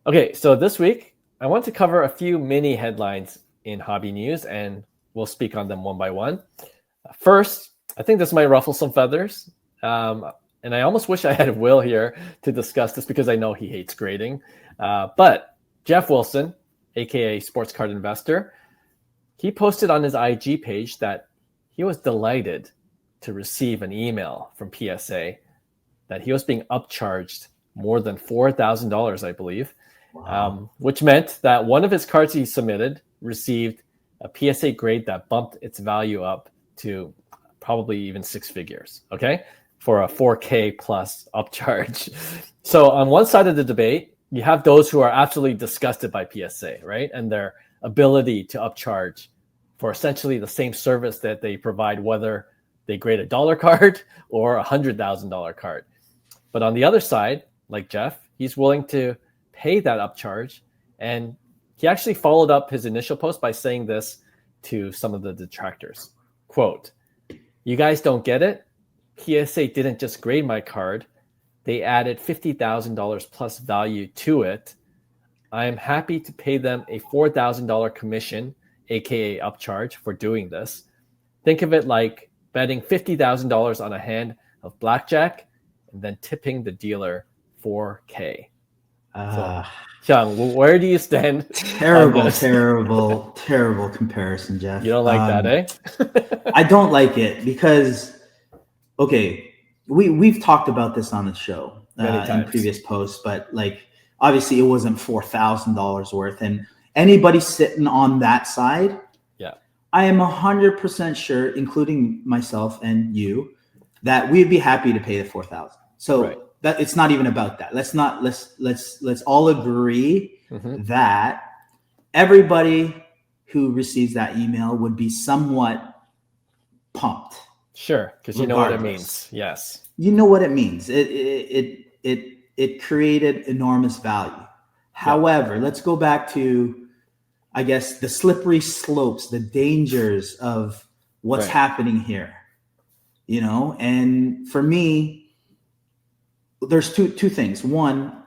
Okay, so this week I want to cover a few mini headlines in hobby news, and we'll speak on them one by one. First, I think this might ruffle some feathers, and I almost wish I had Will here to discuss this because I know he hates grading. But Geoff Wilson, aka Sports Card Investor, he posted on his IG page that he was delighted to receive an email from PSA that he was being upcharged more than $4,000, I believe. Wow. Which meant that one of his cards he submitted received a PSA grade that bumped its value up to probably even six figures, okay, for a 4K plus upcharge. So on one side of the debate, you have those who are absolutely disgusted by PSA, right? And their ability to upcharge for essentially the same service that they provide, whether they grade a dollar card or $100,000 card. But on the other side, like Geoff, he's willing to pay that upcharge. And he actually followed up his initial post by saying this to some of the detractors. Quote, "You guys don't get it? PSA didn't just grade my card. They added $50,000 plus value to it. I am happy to pay them a $4,000 commission, aka upcharge, for doing this. Think of it like betting $50,000 on a hand of blackjack and then tipping the dealer $4K. So, Xiang, where do you stand? Terrible comparison, Geoff. You don't like that, eh? I don't like it because, okay, we've talked about this on the show in previous posts, but like obviously it wasn't $4,000 worth, and anybody sitting on that side, yeah, I am 100% sure, including myself and you, that we'd be happy to pay the $4,000. So. Right. That it's not even about that. Let's all agree that everybody who receives that email would be somewhat pumped. Sure, because you know what it means. Yes, you know what it means. It created enormous value. However, let's go back to, I guess, the slippery slopes, the dangers of what's happening here. You know, and for me, there's two things. One,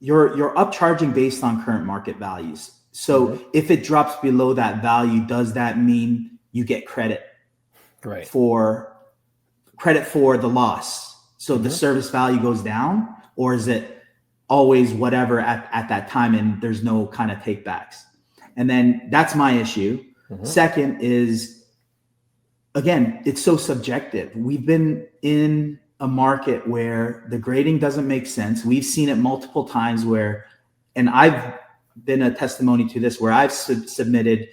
you're upcharging based on current market values. So if it drops below that value, does that mean you get credit for the loss? So the service value goes down, or is it always whatever at that time and there's no kind of take backs? And then that's my issue. Second is, again, it's so subjective. We've been in a market where the grading doesn't make sense. We've seen it multiple times and I've been a testimony to this, where I've submitted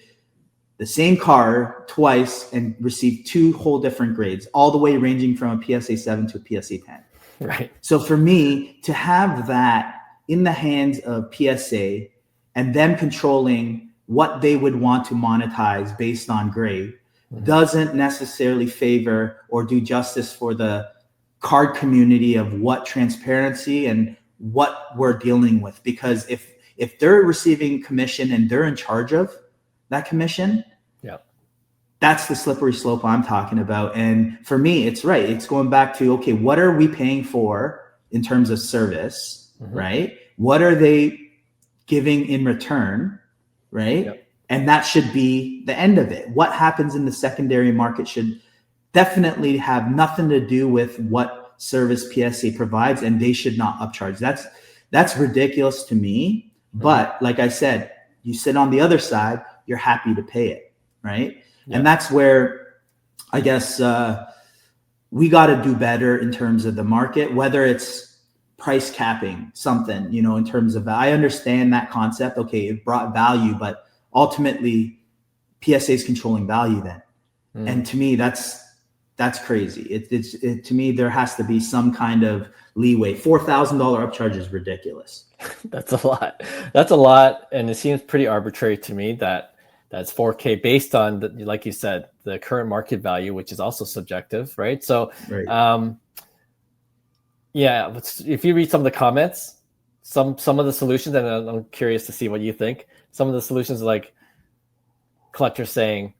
the same card twice and received two whole different grades, all the way ranging from a PSA 7 to a PSA 10. Right. So for me to have that in the hands of PSA and them controlling what they would want to monetize based on grade doesn't necessarily favor or do justice for the card community of what transparency and what we're dealing with. Because if they're receiving commission and they're in charge of that commission, that's the slippery slope I'm talking about. And for me, it's right. It's going back to, okay, what are we paying for in terms of service, right? What are they giving in return, right? And that should be the end of it. What happens in the secondary market should definitely have nothing to do with what service PSA provides, and they should not upcharge. That's ridiculous to me. But like I said, you sit on the other side, you're happy to pay it, right? And that's where I guess we got to do better in terms of the market, whether it's price capping something, in terms of, I understand that concept. Okay, it brought value, but ultimately PSA is controlling value then. And to me, that's crazy. To me, there has to be some kind of leeway. $4,000 upcharge is ridiculous. That's a lot. And it seems pretty arbitrary to me that's 4K based on, like you said, the current market value, which is also subjective, right? So, if you read some of the comments, some of the solutions, and I'm curious to see what you think. Some of the solutions, like collectors saying,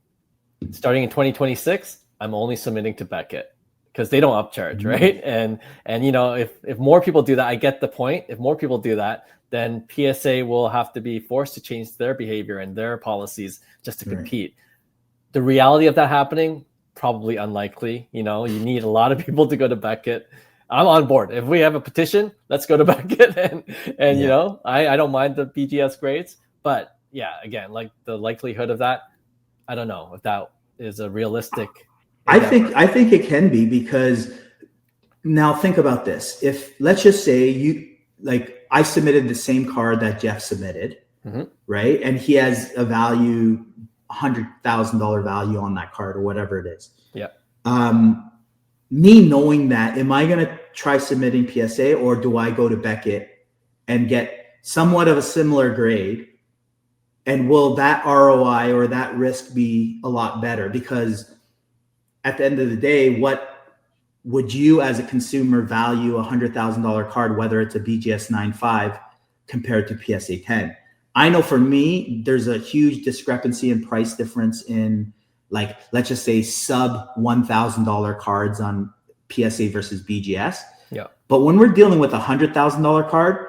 starting in 2026, I'm only submitting to Beckett. because they don't upcharge, right? And if more people do that, I get the point. If more people do that, then PSA will have to be forced to change their behavior and their policies just to compete. The reality of that happening, probably unlikely. You need a lot of people to go to Beckett. I'm on board. If we have a petition, let's go to Beckett. And I don't mind the BGS grades. But yeah, again, like the likelihood of that, I don't know if that is a realistic. I think it can be, because now think about this. If, let's just say I submitted the same card that Geoff submitted, right? And he has a value, $100,000 value on that card or whatever it is. Yeah. Me knowing that, am I going to try submitting PSA, or do I go to Beckett and get somewhat of a similar grade? And will that ROI or that risk be a lot better? Because at the end of the day, what would you as a consumer value a $100,000 card, whether it's a BGS 9.5 compared to PSA 10? I know for me, there's a huge discrepancy in price difference in, like, let's just say sub $1,000 cards on PSA versus BGS. Yeah. But when we're dealing with a $100,000 card,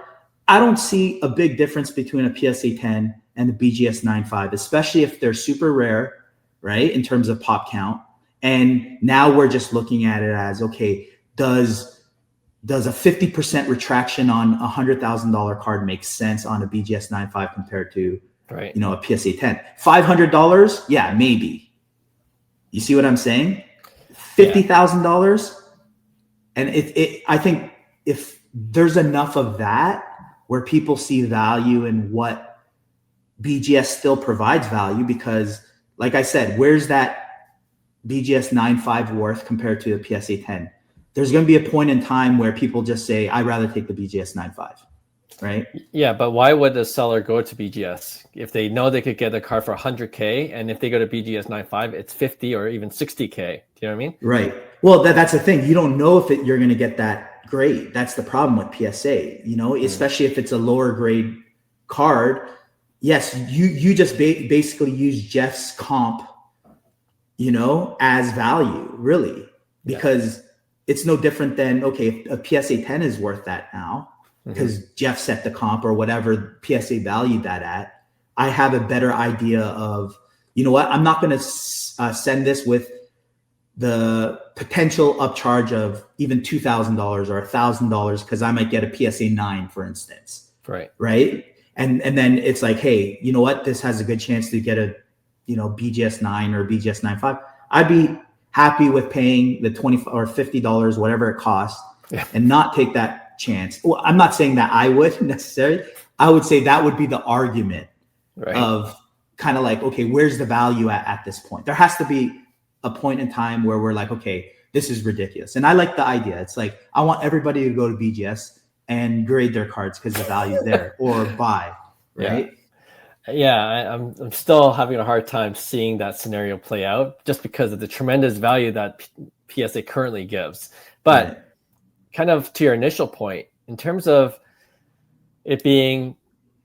I don't see a big difference between a PSA 10 and the BGS 9.5, especially if they're super rare, right, in terms of pop count. And now we're just looking at it as, okay, does a 50% retraction on a $100,000 card make sense on a BGS 9.5 compared to, a PSA 10? $500, yeah, maybe. You see what I'm saying? $50,000, and I think if there's enough of that where people see value in what BGS still provides value, because, like I said, where's that BGS 9.5 worth compared to the PSA 10? There's going to be a point in time where people just say, I'd rather take the BGS 9.5, right? Yeah, but why would the seller go to BGS if they know they could get a car for $100K, and if they go to BGS 9.5, it's 50 or even 60K? Do you know what I mean? Right. Well, that's the thing. You don't know if you're going to get that grade. That's the problem with PSA, especially if it's a lower grade card. Yes, you just basically use Geoff's comp, as value, really, because it's no different than, okay, if a PSA 10 is worth that now because Geoff set the comp or whatever PSA valued that at, I have a better idea of, I'm not going to send this with the potential upcharge of even $2,000 or $1,000 because I might get a PSA 9, for instance. Right. And then it's like, hey, you know what? This has a good chance to get a, BGS 9 or BGS 9.5. I'd be happy with paying the $20 or $50, whatever it costs, and not take that chance. Well, I'm not saying that I would necessarily. I would say that would be the argument of kind of like, okay, where's the value at this point? There has to be a point in time where we're like, okay, this is ridiculous. And I like the idea. It's like, I want everybody to go to BGS and grade their cards because the value's there, or buy, right? I'm still having a hard time seeing that scenario play out just because of the tremendous value that PSA currently gives. But kind of to your initial point, in terms of it being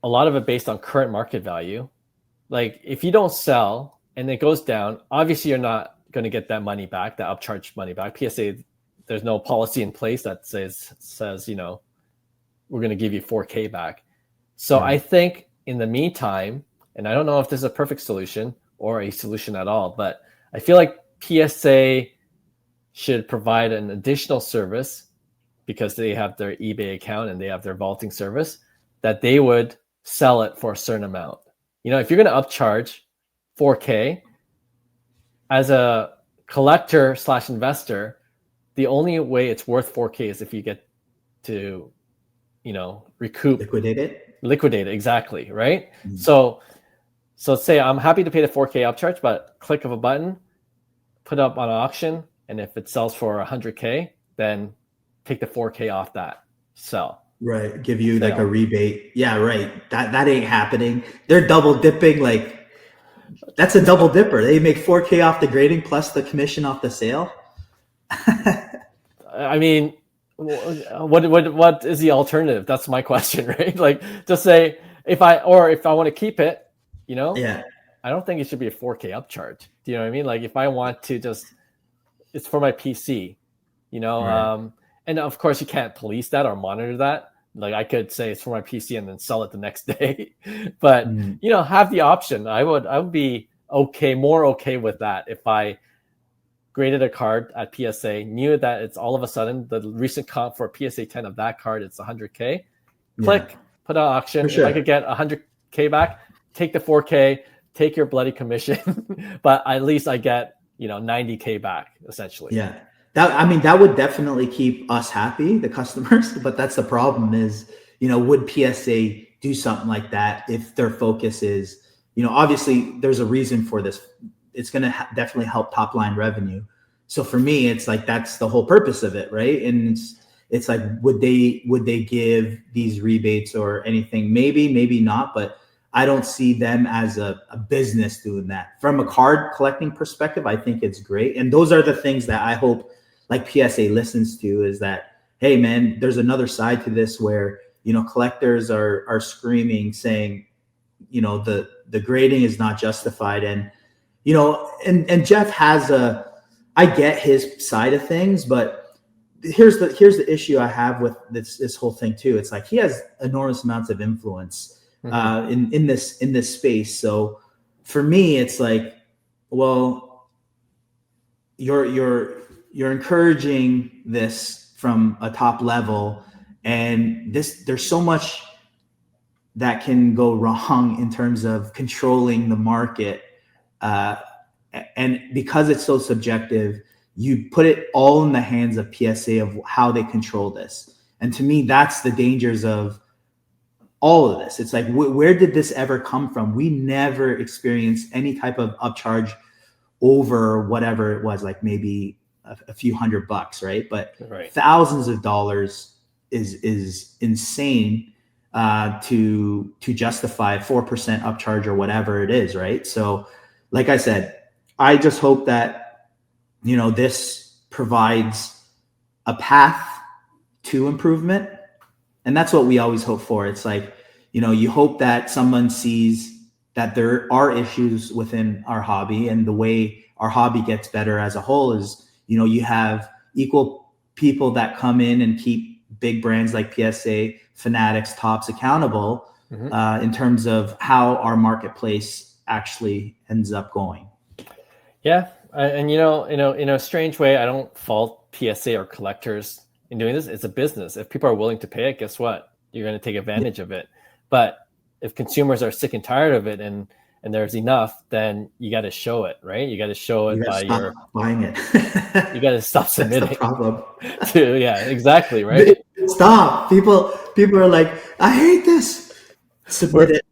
a lot of it based on current market value, like if you don't sell and it goes down, obviously you're not going to get that money back, that upcharge money back. PSA, there's no policy in place that says we're going to give you 4K back. So I think in the meantime, and I don't know if this is a perfect solution or a solution at all, but I feel like PSA should provide an additional service because they have their eBay account and they have their vaulting service, that they would sell it for a certain amount. If you're going to upcharge 4K, as a collector / investor, the only way it's worth 4K is if you get to, recoup. Liquidate it, exactly, right? So say I'm happy to pay the 4K upcharge, but click of a button, put up on auction, and if it sells for 100K, then take the 4K off that sell. Right, give you like a rebate. Yeah, right. That ain't happening. They're double dipping. Like, that's a double dipper. They make 4K off the grading plus the commission off the sale. I mean, what is the alternative? That's my question, right? Like, just say if I want to keep it, I don't think it should be a 4K upcharge. Do you know what I mean? Like, if I want to it's for my PC, Right. And of course you can't police that or monitor that. Like I could say it's for my PC and then sell it the next day, but have the option. I would be more okay with that if I graded a card at PSA, knew that it's all of a sudden the recent comp for PSA 10 of that card, it's 100K. Click, put an auction. Sure. If I could get 100K back, take the 4K, take your bloody commission, but at least I get 90K back essentially. Yeah. That would definitely keep us happy, the customers, but that's the problem is, would PSA do something like that if their focus is, obviously there's a reason for this. It's going to definitely help top line revenue. So for me, it's like, that's the whole purpose of it. Right. And it's like, would they give these rebates or anything? Maybe not, but I don't see them as a business doing that. From a card collecting perspective, I think it's great. And those are the things that I hope like PSA listens to, is that, hey man, there's another side to this where, collectors are screaming, saying, the grading is not justified. And, and Geoff has I get his side of things, but here's the issue I have with this whole thing too. It's like he has enormous amounts of influence in this space. So for me, it's like, well, you're encouraging this from a top level, and there's so much that can go wrong in terms of controlling the market. And because it's so subjective, you put it all in the hands of PSA of how they control this. And to me, that's the dangers of all of this. It's like, where did this ever come from? We never experienced any type of upcharge over whatever it was, like maybe a few $100, right? But thousands of dollars is insane to justify 4% upcharge or whatever it is, right? So like I said, I just hope that, this provides a path to improvement. And that's what we always hope for. It's like, you hope that someone sees that there are issues within our hobby, and the way our hobby gets better as a whole is, you have equal people that come in and keep big brands like PSA, Fanatics, Topps accountable in terms of how our marketplace actually ends up going. Yeah. And, in a strange way, I don't fault PSA or collectors in doing this. It's a business. If people are willing to pay it, guess what? You're going to take advantage of it. But if consumers are sick and tired of it and there's enough, then you got to show it, right? You got to show it by your buying it. You got to stop submitting. That's the problem. Yeah, exactly, right? Stop. People are like, I hate this. Submit it.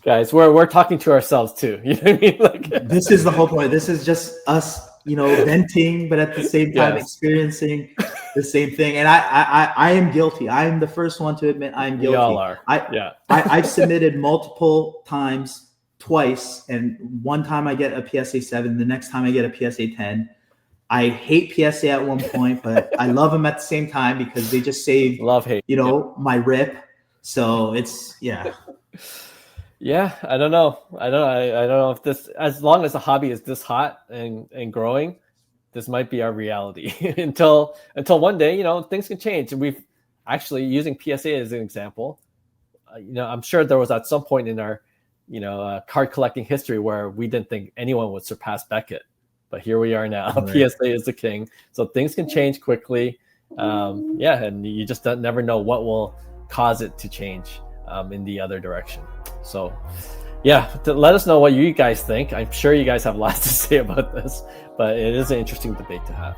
Guys, we're talking to ourselves too. You know what I mean? Like, this is the whole point. This is just us, venting, but at the same time experiencing the same thing. And I am guilty. I am the first one to admit I am guilty. We all are. I've submitted multiple times, twice, and one time I get a PSA 7, the next time I get a PSA 10. I hate PSA at one point, but I love them at the same time because they just save my rip. So it's Yeah, I don't know. I don't know if this, as long as the hobby is this hot and growing, this might be our reality until one day, things can change. And we've actually, using PSA as an example, I'm sure there was at some point in our, card collecting history where we didn't think anyone would surpass Beckett, but here we are now. Right. PSA is the king. So things can change quickly. And you just never know what will cause it to change in the other direction. So let us know what you guys think. I'm sure you guys have lots to say about this, but it is an interesting debate to have.